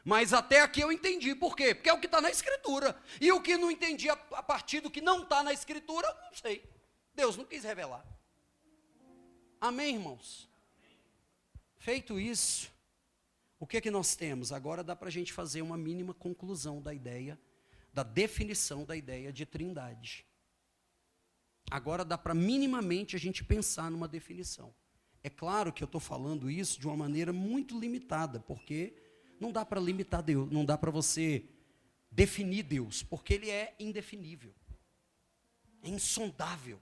Mas até aqui eu entendi. Por quê? Porque é o que está na Escritura. E o que não entendi a partir do que não está na Escritura, eu não sei. Deus não quis revelar. Amém, irmãos? Feito isso, o que é que nós temos? Agora dá para a gente fazer uma mínima conclusão da ideia, da definição da ideia de trindade. Agora dá para minimamente a gente pensar numa definição. É claro que eu estou falando isso de uma maneira muito limitada, porque não dá para limitar Deus, não dá para você definir Deus, porque Ele é indefinível, é insondável,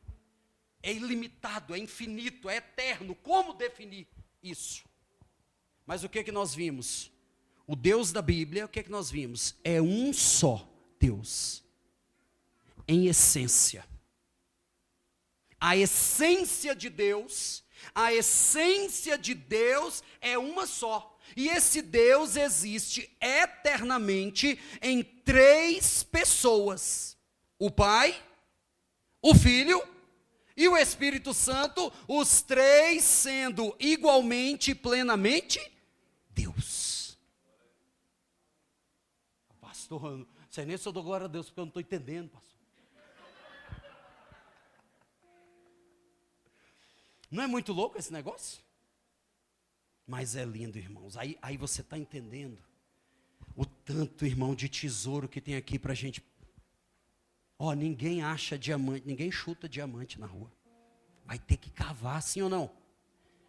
é ilimitado, é infinito, é eterno. Como definir isso? Mas o que é que nós vimos? O Deus da Bíblia, o que é que nós vimos? É um só Deus, em essência. A essência de Deus é uma só. E esse Deus existe eternamente em 3 pessoas. O Pai, o Filho e o Espírito Santo, os 3 sendo igualmente e plenamente Deus. Pastor, não sei nem se eu dou glória a Deus, porque eu não estou entendendo, pastor. Não é muito louco esse negócio? Mas é lindo, irmãos. Aí você está entendendo o tanto, irmão, de tesouro que tem aqui para a gente. Ninguém acha diamante, ninguém chuta diamante na rua. Vai ter que cavar, sim ou não?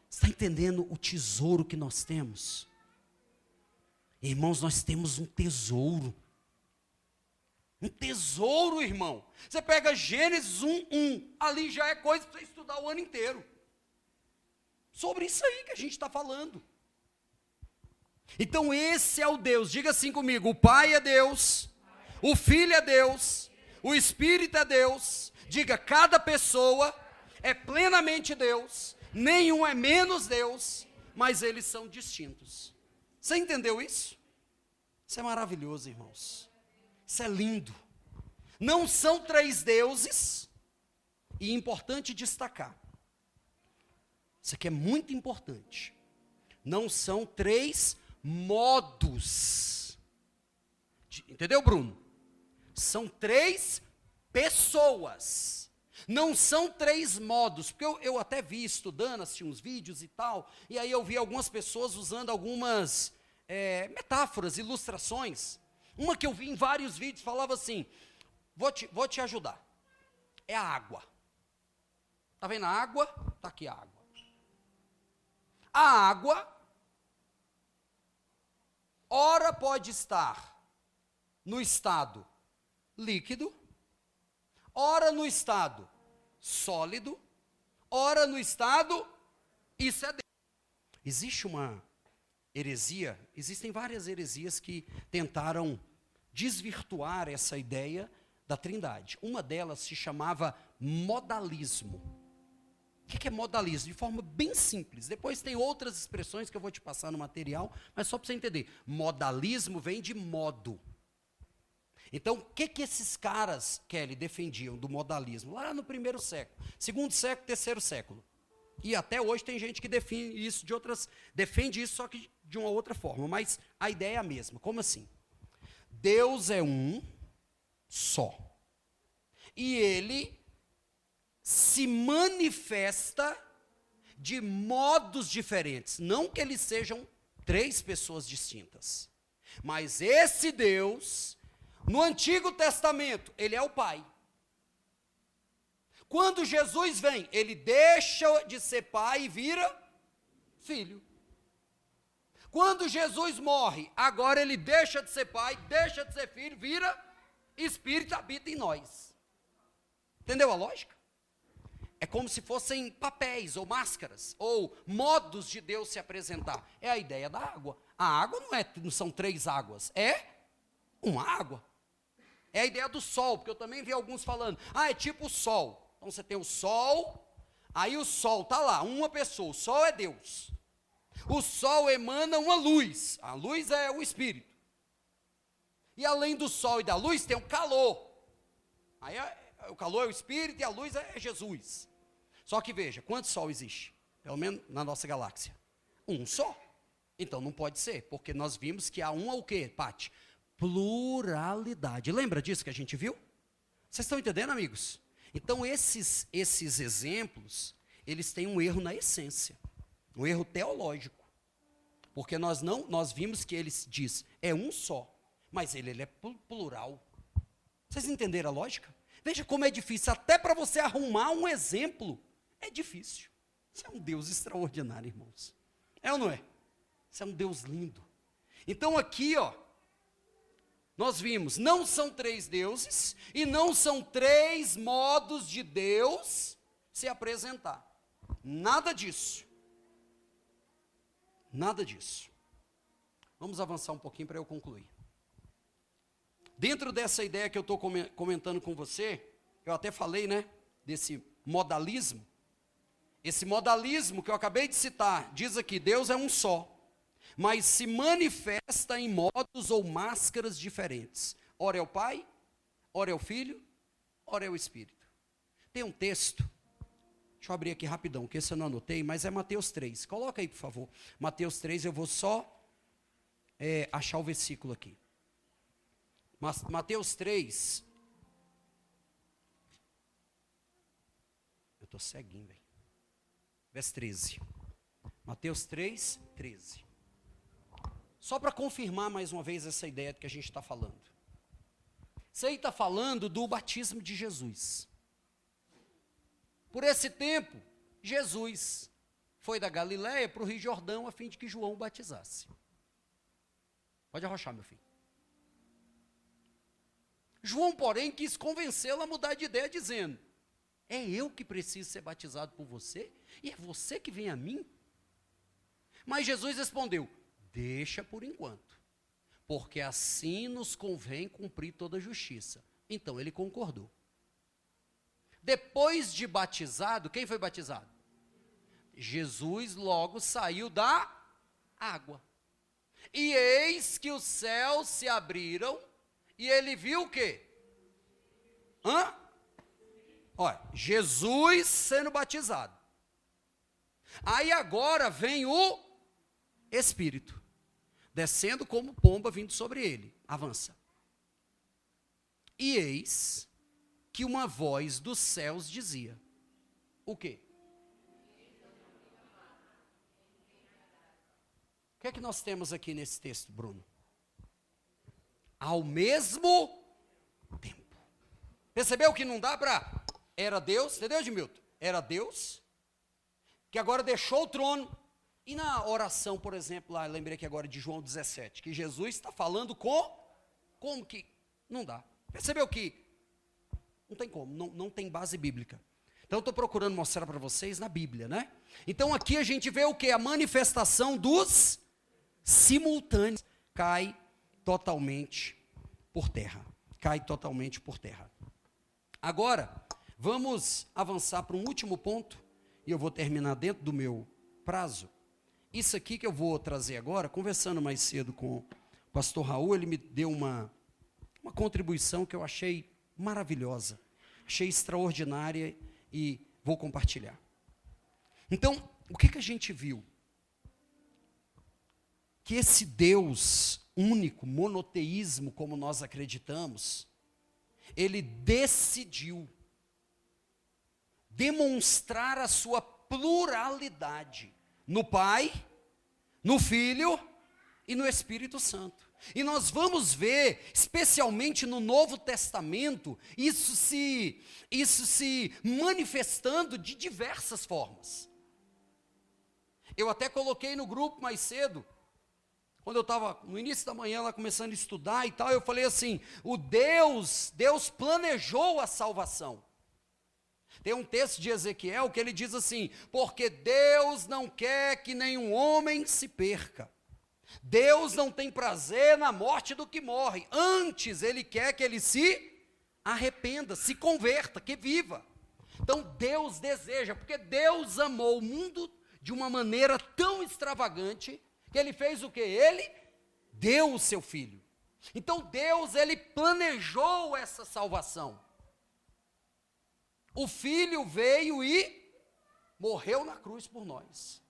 Você está entendendo o tesouro que nós temos? Irmãos, nós temos um tesouro. Um tesouro, irmão. Você pega Gênesis 1:1, ali já é coisa para você estudar o ano inteiro. Sobre isso aí que a gente está falando. Então esse é o Deus, diga assim comigo: o Pai é Deus, o Filho é Deus, o Espírito é Deus. Diga, cada pessoa é plenamente Deus, nenhum é menos Deus, mas eles são distintos. Você entendeu isso? Isso é maravilhoso, irmãos. Isso é lindo. Não são 3 deuses, e é importante destacar, isso aqui é muito importante. Não são 3 modos. Entendeu, Bruno? São 3 pessoas. Não são 3 modos. Porque eu até vi estudando, assisti uns vídeos e tal, e aí eu vi algumas pessoas usando algumas metáforas, ilustrações. Uma que eu vi em vários vídeos falava assim: vou te ajudar. É a água. Está vendo a água? Está aqui a água. A água, ora pode estar no estado líquido, ora no estado sólido, ora no estado, isso é Deus. Existe uma heresia, existem várias heresias que tentaram desvirtuar essa ideia da trindade. Uma delas se chamava modalismo. O que é modalismo? De forma bem simples. Depois tem outras expressões que eu vou te passar no material, mas só para você entender. Modalismo vem de modo. Então, o que esses caras, Kelly, defendiam do modalismo? Lá no 1º século, 2º século, 3º século. E até hoje tem gente que defende isso defende isso, só que de uma outra forma. Mas a ideia é a mesma. Como assim? Deus é um só. E Ele se manifesta de modos diferentes. Não que eles sejam 3 pessoas distintas. Mas esse Deus, no Antigo Testamento, Ele é o Pai. Quando Jesus vem, Ele deixa de ser Pai e vira Filho. Quando Jesus morre, agora Ele deixa de ser Pai, deixa de ser Filho, vira Espírito, habita em nós. Entendeu a lógica? É como se fossem papéis ou máscaras, ou modos de Deus se apresentar. É a ideia da água. A água não são três águas, é uma água. É a ideia do sol, porque eu também vi alguns falando, é tipo o sol. Então você tem o sol, aí o sol está lá, uma pessoa, o sol é Deus. O sol emana uma luz, a luz é o Espírito. E além do sol e da luz tem o calor. Aí o calor é o Espírito e a luz é Jesus. Só que veja, quanto sol existe? Pelo menos na nossa galáxia. Um só. Então não pode ser, porque nós vimos que há o quê, Pati? Pluralidade. Lembra disso que a gente viu? Vocês estão entendendo, amigos? Então esses exemplos, eles têm um erro na essência. Um erro teológico. Porque nós vimos que ele diz, é um só, mas ele é plural. Vocês entenderam a lógica? Veja como é difícil, até para você arrumar um exemplo, é difícil. Isso é um Deus extraordinário, irmãos. É ou não é? Isso é um Deus lindo. Então aqui, nós vimos, não são três deuses, e não são três modos de Deus se apresentar. Nada disso. Nada disso. Vamos avançar um pouquinho para eu concluir. Dentro dessa ideia que eu estou comentando com você, eu até falei, desse modalismo. Esse modalismo que eu acabei de citar, diz aqui, Deus é um só, mas se manifesta em modos ou máscaras diferentes. Ora é o Pai, ora é o Filho, ora é o Espírito. Tem um texto, deixa eu abrir aqui rapidão, que esse eu não anotei, mas é Mateus 3. Coloca aí, por favor. Mateus 3, eu vou só achar o versículo aqui. Mateus 3. Eu estou ceguinho, velho. Verso 13. Mateus 3, 13. Só para confirmar mais uma vez essa ideia que a gente está falando. Isso aí está falando do batismo de Jesus. Por esse tempo, Jesus foi da Galiléia para o Rio Jordão a fim de que João o batizasse. Pode arrochar, meu filho. João, porém, quis convencê-lo a mudar de ideia, dizendo, é eu que preciso ser batizado por você? E é você que vem a mim? Mas Jesus respondeu, deixa por enquanto, porque assim nos convém cumprir toda a justiça. Então ele concordou. Depois de batizado, quem foi batizado? Jesus logo saiu da água. E eis que os céus se abriram, e ele viu o quê? Olha, Jesus sendo batizado. Aí agora vem o Espírito, descendo como pomba vindo sobre ele. Avança. E eis que uma voz dos céus dizia, o quê? O que é que nós temos aqui nesse texto, Bruno? Ao mesmo tempo. Percebeu que não dá para... Era Deus, entendeu, Edmilton? Era Deus, que agora deixou o trono. E na oração, por exemplo, lá, lembrei aqui agora de João 17, que Jesus está falando como que não dá. Percebeu que não tem como, não tem base bíblica. Então eu estou procurando mostrar para vocês na Bíblia, Então aqui a gente vê o que? A manifestação dos simultâneos. Cai totalmente por terra. Cai totalmente por terra. Agora, vamos avançar para um último ponto, e eu vou terminar dentro do meu prazo. Isso aqui que eu vou trazer agora, conversando mais cedo com o pastor Raul, ele me deu uma contribuição que eu achei maravilhosa, achei extraordinária e vou compartilhar. Então, o que a gente viu? Que esse Deus único, monoteísmo, como nós acreditamos, ele decidiu demonstrar a sua pluralidade no Pai, no Filho e no Espírito Santo. E nós vamos ver, especialmente no Novo Testamento, isso se manifestando de diversas formas. Eu até coloquei no grupo mais cedo, quando eu estava no início da manhã lá começando a estudar e tal, eu falei assim, Deus planejou a salvação. Tem um texto de Ezequiel que ele diz assim: porque Deus não quer que nenhum homem se perca. Deus não tem prazer na morte do que morre. Antes, Ele quer que ele se arrependa, se converta, que viva. Então, Deus deseja, porque Deus amou o mundo de uma maneira tão extravagante, que Ele fez o quê? Ele deu o seu Filho. Então, Deus, Ele planejou essa salvação. O Filho veio e morreu na cruz por nós.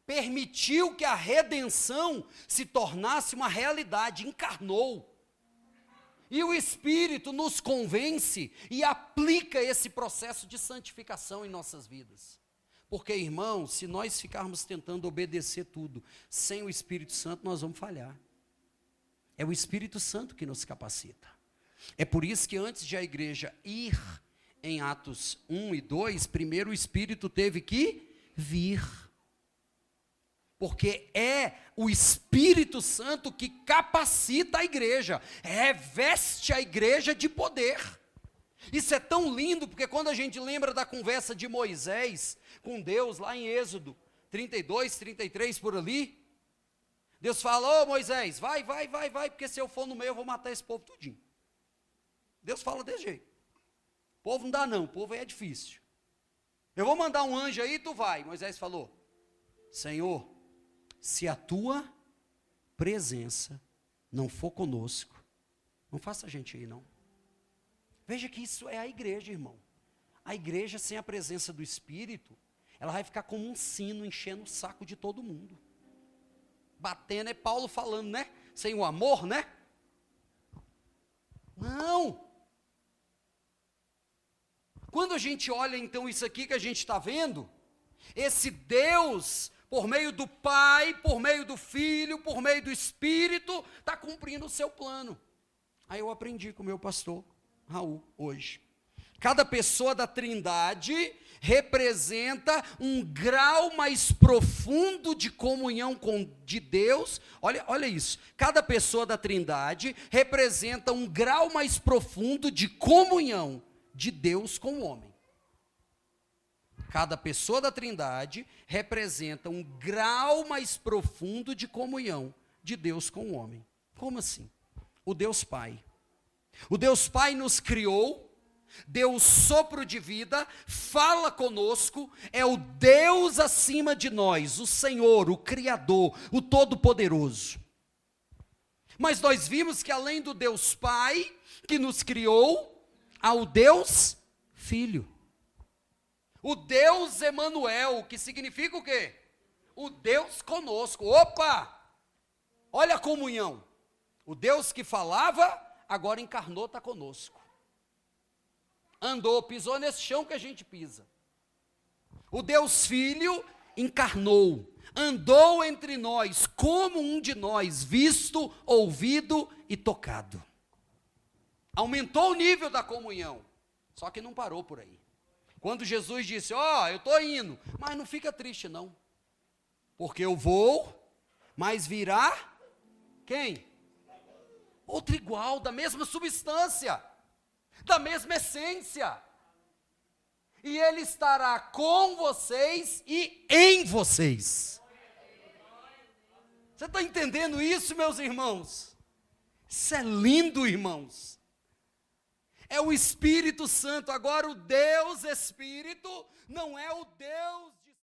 Permitiu que a redenção se tornasse uma realidade, encarnou. E o Espírito nos convence e aplica esse processo de santificação em nossas vidas. Porque, irmãos, se nós ficarmos tentando obedecer tudo sem o Espírito Santo, nós vamos falhar. É o Espírito Santo que nos capacita. É por isso que antes de a igreja ir em Atos 1 e 2, primeiro o Espírito teve que vir. Porque é o Espírito Santo que capacita a igreja, reveste a igreja de poder. Isso é tão lindo, porque quando a gente lembra da conversa de Moisés com Deus, lá em Êxodo 32, 33, por ali, Deus fala: ô Moisés, vai, porque se eu for no meio eu vou matar esse povo tudinho. Deus fala desse jeito. O povo não dá não, o povo aí é difícil. Eu vou mandar um anjo aí, tu vai. Moisés falou: Senhor, se a tua presença não for conosco, não faça a gente ir não. Veja que isso é a igreja, irmão. A igreja sem a presença do Espírito, ela vai ficar como um sino enchendo o saco de todo mundo. Batendo, é Paulo falando, né? Sem o amor, né? Não. Quando a gente olha então isso aqui que a gente está vendo, esse Deus, por meio do Pai, por meio do Filho, por meio do Espírito, está cumprindo o seu plano. Aí eu aprendi com o meu pastor Raul hoje. Cada pessoa da Trindade representa um grau mais profundo de comunhão de Deus. Olha isso. Cada pessoa da Trindade representa um grau mais profundo de comunhão de Deus com o homem. Cada pessoa da Trindade representa um grau mais profundo de comunhão de Deus com o homem. Como assim? O Deus Pai. O Deus Pai nos criou, deu o sopro de vida, fala conosco, é o Deus acima de nós, o Senhor, o Criador, o Todo-Poderoso. Mas nós vimos que além do Deus Pai, que nos criou, há o Deus Filho. O Deus Emanuel, que significa o quê? O Deus conosco. Opa! Olha a comunhão. O Deus que falava, agora encarnou, está conosco. Andou, pisou nesse chão que a gente pisa. O Deus Filho encarnou, andou entre nós, como um de nós, visto, ouvido e tocado. Aumentou o nível da comunhão, só que não parou por aí. Quando Jesus disse: ó, eu estou indo, mas não fica triste não, porque eu vou, mas virá quem? Outro igual, da mesma substância, da mesma essência, e Ele estará com vocês e em vocês. Você está entendendo isso, meus irmãos? Isso é lindo, irmãos. É o Espírito Santo. Agora o Deus Espírito não é o Deus